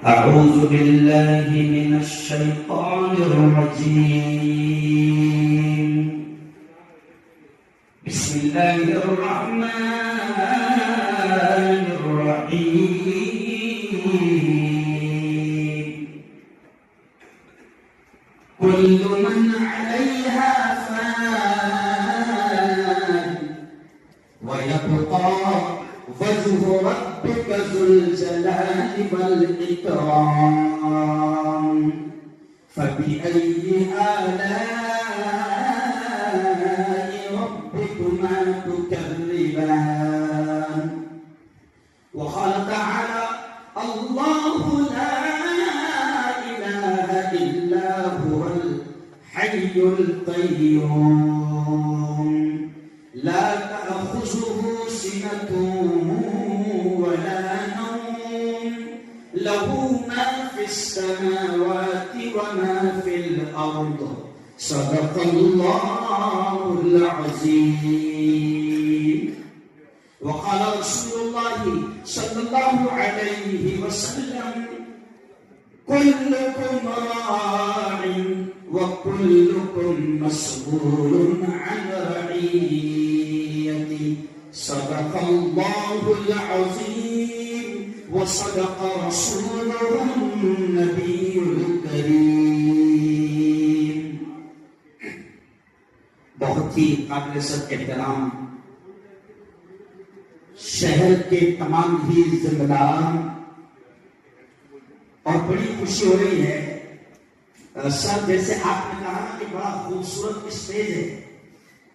أعوذ بالله من الشيطان الرجيم. بسم الله الرحمن الرحيم. كل من عليها فان ويبقى وجه ربك ذو الجلال والإكرام. فبأي آلاء ربكما تكذبان. وقال تعالى: الله لا إله إلا هو الحي القيوم لا تأخذه سنة ولا نوم له ما في السماوات وما في الأرض. صدق الله العظيم. وقال رسول الله صلى الله عليه وسلم: كلكم راع وكلكم مسؤول عن رعيته. صدق الله العظيم وصدق رسوله النبي الكريم. بہت ہی قابل احترام شہر کے تمام ہی ذمہ داران، اور بڑی خوشی ہو رہی ہے سر، جیسے آپ نے کہا کہ بڑا خوبصورت اسٹیج ہے،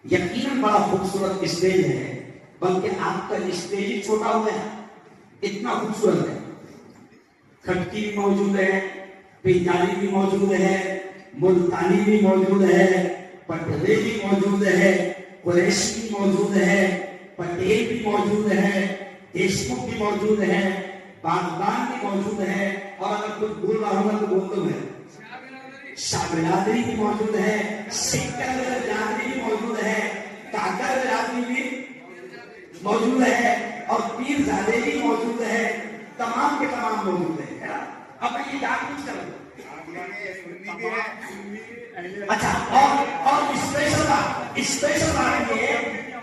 یقیناً بڑا خوبصورت اسٹیج ہے، بلکہ آپ کا اسٹیج ہی چھوٹا ہوا ہے، اتنا خوبصورت ہے۔ کھٹکی بھی موجود ہے، پنجابی بھی موجود ہے، ملتانی بھی موجود ہے، پٹھوے بھی موجود ہے، قریشی بھی موجود ہے، پٹیل بھی موجود ہے، دیشمکھ بھی موجود ہے، باغبان بھی موجود ہے، اور اگر کچھ بھول رہا ہوگا تو بول دو ہے، شاہ برادری بھی موجود ہے، سکر برادری بھی موجود ہے، کاکر برادری بھی موجود ہے، اور پیر زادے بھی موجود ہے، تمام کے تمام موجود ہے۔ اب میں یہ یاد نہیں کروں اچھا، اور اسپیشل بات یہ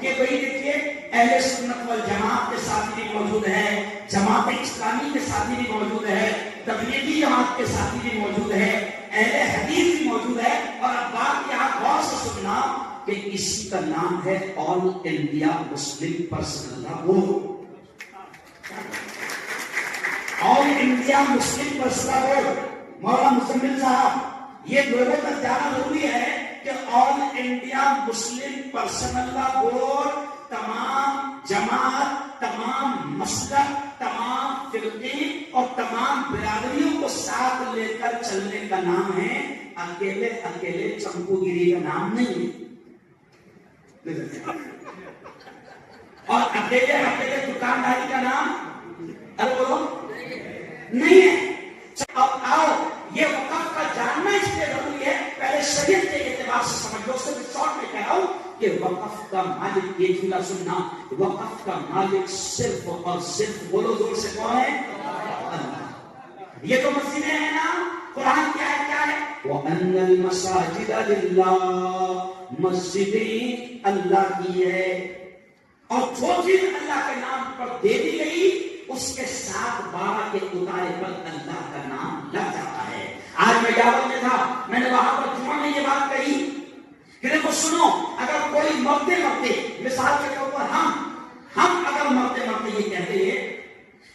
کہ بھئی دیکھیے اہل سنت والجماعت کے ساتھی بھی موجود ہے، جماعت اسلامی کے ساتھی بھی موجود ہے، تبلیغی جماعت کے ساتھی بھی موجود ہے، اہل حدیث بھی موجود ہے، اور اب بات یہاں غور سے سننا کہ اسی کا نام ہے آل انڈیا مسلم پرسنل لا بورڈ۔ آل انڈیا مسلم پرسنل بورڈ، مولانا مزمل صاحب، یہ لوگوں تک جانا ضروری ہے کہ آل انڈیا مسلم پرسنل لا بورڈ تمام جماعت، تمام مسلک، تمام فرقے اور تمام برادریوں کو ساتھ لے کر چلنے کا نام ہے، اکیلے اکیلے چمکو گیری کا نام نہیں ہے، اور اکیلے اکیلے دکانداری کا نام نہیں ہے۔ اب آؤ، یہ وقف کا جاننا اس لیے ضروری ہے، پہلے شریعت کے اعتبار سے سمجھ لو، صرف شارٹ میں کہہ رہا ہوں کہ وقف کا مالک، یہ جملہ سننا، وقف کا مالک صرف اور صرف، بولو زور سے، کون ہے؟ اللہ۔ یہ تو مسجدیں ہیں نا، قرآن کیا ہے؟ وَأَنَّ الْمَسَاجِدَ لِلَّهِ، مسجدیں اللہ کی ہے، اور جو چیز اللہ کے نام پر دے دی گئی اس کے ساتھ 12 کے اتارے پر اللہ کا نام لگ جاتا ہے۔ آج میں یادوں میں تھا، میں نے وہاں پر جمعہ میں یہ بات کہی کہ دیکھو سنو، اگر کوئی مرتے مثال کے طور پر ہم اگر مرتے یہ کہتے ہیں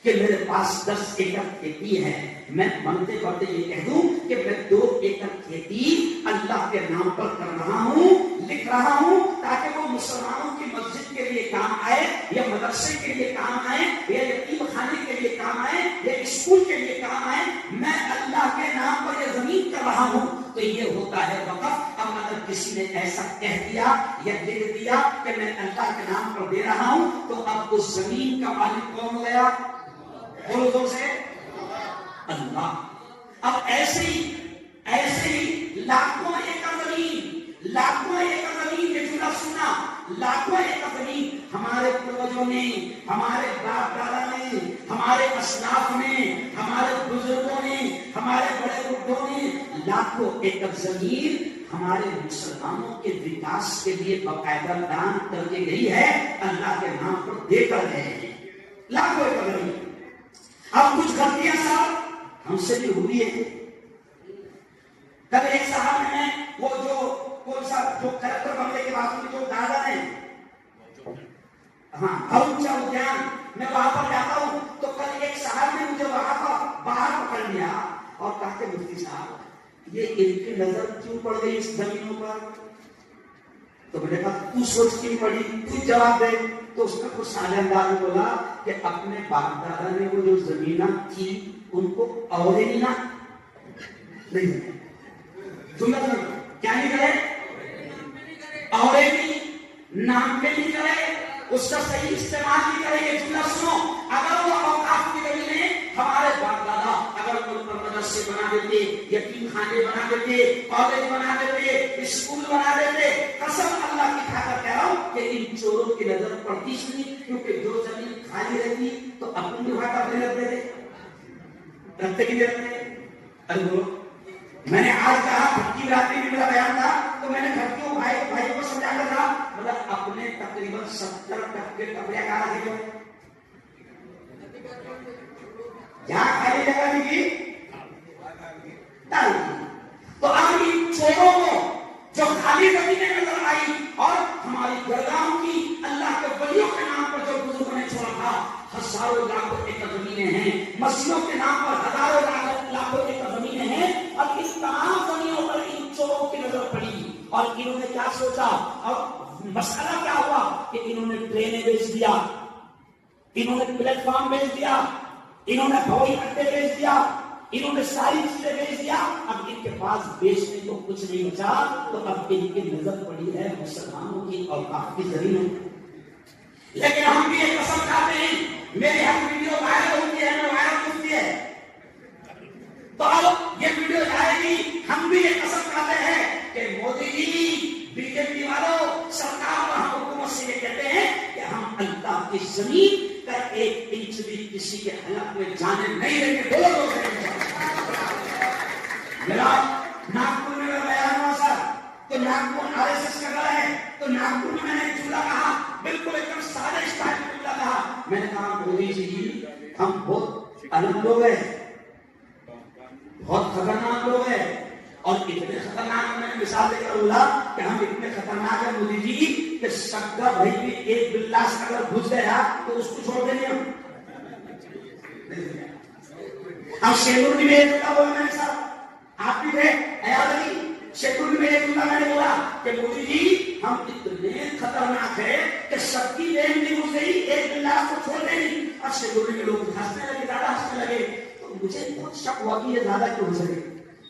کہ میرے پاس 10 ایکڑ کھیتی ہے، میں مرتے یہ کہہ دوں کہ میں 2 ایکڑ کھیتی اللہ کے نام پر کر رہا ہوں، لکھ رہا ہوں، تاکہ وہ مسلمانوں کی مسجد کے لیے کام آئے، یا مدرسے کے لیے کام آئے، یا یتیم خانے کے لیے کام آئے، یا اسکول کے لیے کام آئے، میں اللہ کے نام پر یہ زمین کر رہا ہوں، تو یہ ہوتا ہے وقف۔ اب اگر کسی نے ایسا کہہ دیا یا لکھ دیا کہ میں اللہ کے نام پر دے رہا ہوں، تو اب اس زمین کا مالک کون ہو گیا؟ بولو زور سے، اللہ۔ اب ایسے ہی لاکھوں ایکڑ زمین یہ جملہ سنا، لاکھوں ایکڑ زمین ہمارے پروجوں نے، ہمارے باپ دادا نے، ہمارے اسلاف نے، ہمارے بزرگوں نے लाखों एकड़ जमीन हमारे मुसलमानों के विकास के लिए बाकायदा दान करके गई है, अल्लाह के नाम पर देकर गए हैं लाखों एकड़ जमीन। अब कुछ गलतियां साहब हमसे भी हुई है। कल एक साहब ने वो जो कौन सा जो कलेक्टर बंगले के बाजू में जो दादा है, हाँ गौचा उद्यान, मैं वहां पर जाता हूँ तो कल एक साहब ने मुझे वहां पर बाहर पकड़ लिया और कहा कि मुफ्ती साहब ये इनकी नजर क्यों पड़ गई इस जमीनों पर? तो मैंने कहा तू सोच क्यों पड़ी, तू जवाब दे। तो उसने कुछ साले अंदाज में बोला कि अपने बाप दादा ने वो जो जमीना थी उनको और नहीं ना नहीं सुना क्या नहीं करे, और नाम पे नहीं करे, उसका सही इस्तेमाल नहीं करेंगे। जुमला सुनो, अगर वो औकाफ की जमीनें हमारे बाप दादा अगर मदरसे बना देते, यतीम खाने बना देते, कॉलेज बना देते, स्कूल बना देते, कसम अल्लाह की खाकर कह रहा हूं कि इन चोरों की नजर पड़ती नहीं, क्योंकि जो जमीन खाली रहती तो अपन भी भागा अपने रखते थे, रखते कि नहीं रखते? अरे बोलो, मैंने आज कहा भक्ति रात्रि में मेरा बयान था तो मैंने भक्तियों भाई को समझा कर कहा, मतलब अपने तकरीबन 70% कपड़े कहा रखे हो, जहां खाली जगह मिली डाल। तो अब इन चोरों को जो खाली जमीनें नजर आई और हमारी दरगाहों की अल्लाह के वलियों के नाम पर जो बुजुर्गों ने छोड़ा था, हजारों लाखों एकड़ जमीनें हैं, मस्जिदों के नाम पर हजारों लाखों एकड़ जमीनें हैं, और इन तमाम जमीनों पर इन चोरों की नजर पड़ी। और इन्होंने क्या सोचा, और मसला क्या हुआ कि इन्होंने ट्रेनें बेच दिया, इन्होंने प्लेटफॉर्म बेच दिया, इन्होंने हवाई अड्डे बेच दिया, इन्होंने सारी चीजें बेच दिया। अब इनके पास बेचने को कुछ नहीं बचा, तो अब इनकी नजर पड़ी है मुसलमानों की औकाफ की जमीनों। लेकिन हम भी एक कसम खाते हैं, मेरी हर वीडियो वायरल होती है, मैं वायरल होती है, तो अब ये वीडियो आएगी, हम भी एक कसम खाते हैं कि मोदी जी, बीजेपी वालों, सरकार और हम हुकूमत से ये कहते हैं कि हम अल्लाह की जमीन का 1 इंच भी किसी के हलक में जाने नहीं देंगे। बोलो मेरा नागपुर में बयान हुआ सर, तो नागपुर आरएसएस कर रहा है, तो नागपुर में मैंने एक जुमला कहा, बिल्कुल एकदम सादे स्टाइल में जुमला कहा। मैंने कहा मोदी जी हम बहुत अलग लोग हैं, बहुत खतरनाक लोग हैं, और इतने खतरनाक, मैंने मिसाल देकर बोला कि हम इतने खतरनाक है मोदी जी कि शक्कर भाई भी एक बिल्लास अगर घुस गया तो उसको छोड़ देंगे हम। अब शेखुर में एक जुमला बोला मैंने साहब, आप भी थे याद नहीं, शेखुर में एक जुमला मैंने बोला कि मोदी जी हम इतने खतरनाक है कि सबकी देह में घुस गई, एक बिल्लास को छोड़ देंगे। और शेखुर में लोग हंसने लगे, ज्यादा हंसने लगे, तो मुझे बहुत शक हुआ कि ये ज्यादा क्यों हंस रहे।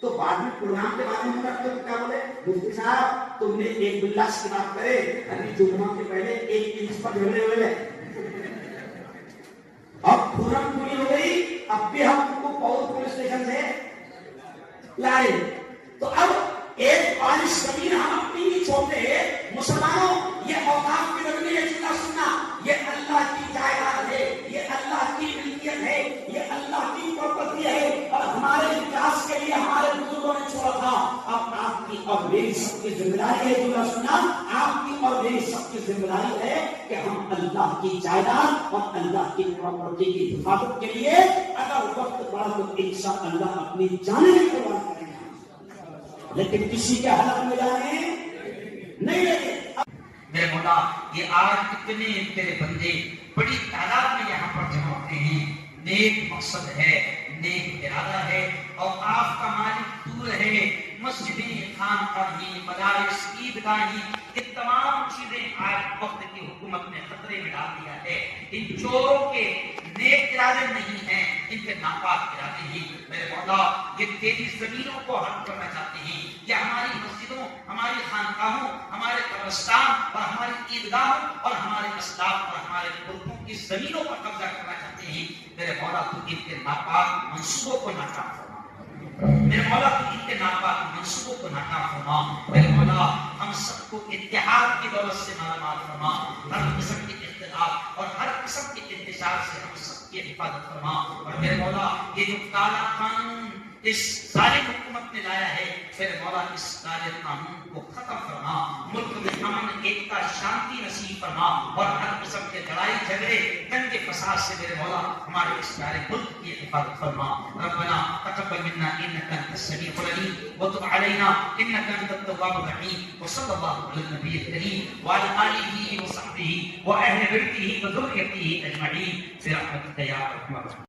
तो बाद में प्रोग्राम के बारे में तो क्या बोले, मुफ्ती साहब तुमने एक बिल्लास की बात करे, अभी जुम्मा के पहले 1 इंच पर झगड़े हुए, अब पूरन पूरी हो गई, अब भी हम उनको पौर पुलिस स्टेशन से लाए। तो अब एक 40 जमीन हम अपनी नहीं छोड़ते। मुसलमानों, ये औकाफ की जमीन है, जुमला सुनना, ये अल्लाह की जायदाद है, ये अल्लाह की मिल्कियत है, ये अल्लाह की प्रॉपर्टी है, और हमारे विकास के लिए हमारे बुजुर्गों ने छोड़ा था। अब आपकी और मेरी सबकी जिम्मेदारी है, जुमला सुनना, आपकी और मेरी सबकी जिम्मेदारी है कि हम अल्लाह की जायदाद और अल्लाह की प्रॉपर्टी की हिफाजत के लिए अगर वक्त पड़ा तो इंशाअल्लाह अपनी जान भी कुर्बान करेंगे, लेकिन किसी के हलक में जाने नहीं लगे। मेरे मौला, ये आज कितने तेरे बंदे बड़ी तादाद में यहाँ पर जमा होते हैं, नेक मकसद है, नेक इरादा है, और आपका मालिक दूर है, मस्जिदें, खानकाही, मदारिस, ईदगाही, ये तमाम चीजें आज वक्त की हुकूमत ने खतरे में डाल दिया है। इन चोरों के नेक इरादे नहीं हैं, इनके नापाक इरादे ही। मेरे मौला, ये तेरी जमीनों को हड़प करना चाहते हैं, या हमारी मस्जिदों, हमारी खानकाहों, हमारे कब्रिस्तान और हमारी ईदगाहों और हमारे अस्लाफ और हमारे बुजुर्गों की जमीनों पर कब्जा करना चाहते हैं। मेरे मौला, तू इनके नापाक मंसूबों को नाकाम फरमा। मेरे मौला, तू इनके नापाक मंसूबों को नाकाम फरमा। मेरे मौला, हम सबको इत्तेहाद की दौलत से मालामाल फरमा, हर किस्म के इख्तिलाफ और हर किस्म के इंतजार से हम सबकी हिफाजत फरमा। और मेरे मौला, ये जो काला कानून, اس ظالم حکومت نے لایا ہے، پھر مولا اس سارے قانون کو ختم فرما، ملک میں امن ایکتا شانتی نصیب فرما، اور ہر قسم کے لڑائی جھگڑے دنگے فساد سے میرے مولا ہمارے اس پیارے ملک کی حفاظت فرما۔ ربنا تقبل منا انك انت السميع العليم وتب علينا انك انت التواب الرحيم، وصلى الله على النبي الكريم وعلى اله وصحبه واهل بيته وذريته اجمعين برحمتك يا ارحم الراحمين۔